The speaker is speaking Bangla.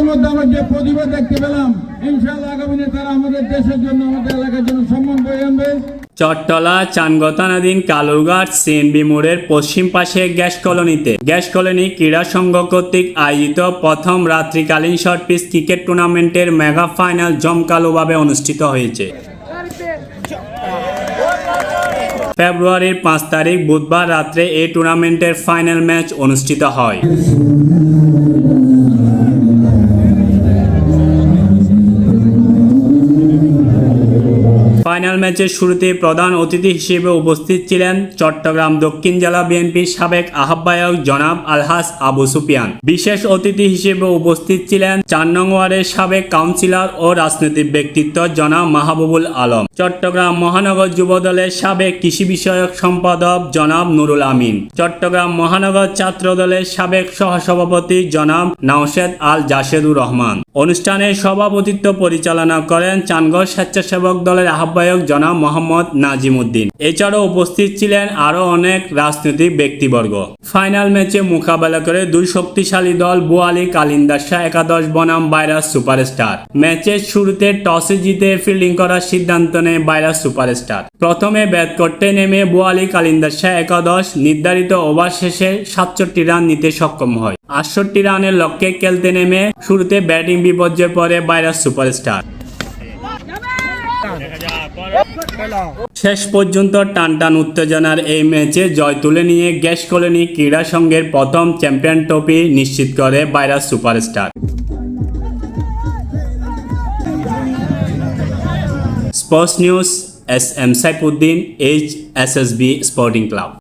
মধ্যে আমরা যে প্রতিভা দেখতে পেলাম, ইনশাআল্লাহ আগামী দিনে তারা আমাদের দেশের জন্য, আমাদের এলাকার জন্য সম্মান বয়ে আনবে। চট্টলা চানগতানাধীন কালুরঘাট সিএনবি মোড়ের পশ্চিম পাশে গ্যাস কলোনি ক্রীড়া সংঘ কর্তৃক আয়োজিত প্রথম রাত্রিকালীন শর্টপিচ ক্রিকেট টুর্নামেন্টের মেগা ফাইনাল জমকালোভাবে অনুষ্ঠিত হয়েছে। ফেব্রুয়ারির 5 তারিখ বুধবার রাত্রে এই টুর্নামেন্টের ফাইনাল ম্যাচ অনুষ্ঠিত হয়। ফাইনাল ম্যাচের শুরুতে প্রধান অতিথি হিসেবে উপস্থিত ছিলেন চট্টগ্রাম দক্ষিণ জেলা বিএনপির সাবেক আহ্বায়ক জনাব আলহাজ আবু সুফিয়ান। বিশেষ অতিথি হিসেবে উপস্থিত ছিলেন 4 নং ওয়ার্ডের সাবেক কাউন্সিলর ও রাজনৈতিক ব্যক্তিত্ব জনাব মাহবুবুল আলম, চট্টগ্রাম মহানগর যুবদলের সাবেক কৃষি বিষয়ক সম্পাদক জনাব নুরুল আমিন, চট্টগ্রাম মহানগর ছাত্র দলের সাবেক সহসভাপতি জনাব নাওশেদ আল জাসেদুর রহমান। অনুষ্ঠানে সভাপতিত্ব পরিচালনা করেন চানগড় স্বেচ্ছাসেবক দলের আহ্বায়ক জনাব মোহাম্মদ নাজিম উদ্দিন। এছাড়াও উপস্থিত ছিলেন আরো অনেক রাজনৈতিক ব্যক্তিবর্গ। ফাইনাল ম্যাচে মোকাবেলা করে দুই শক্তিশালী দল বোয়ালি কালিন্দার শাহ একাদশ বনাম ভাইরাস সুপারস্টার। ম্যাচের শুরুতে টসে জিতে ফিল্ডিং করার সিদ্ধান্ত নেয় ভাইরাস সুপারস্টার। প্রথমে ব্যাট করতে নেমে বোয়ালি কালিন্দার শাহ একাদশ নির্ধারিত ওভার শেষে 67 রান নিতে সক্ষম হয়। 68 রানের লক্ষ্যে খেলতে নেমে শুরুতে ব্যাটিং বিপর্যয়ে পড়ে ভাইরাস সুপারস্টার। শেষ পর্যন্ত টানটান উত্তেজনার এই ম্যাচে জয় তুলে নিয়ে গ্যাস কলোনি ক্রীড়া সংঘের প্রথম চ্যাম্পিয়ন ট্রফি নিশ্চিত করে virus superstar. Sports news, SM Saifuddin, HSSB sporting club.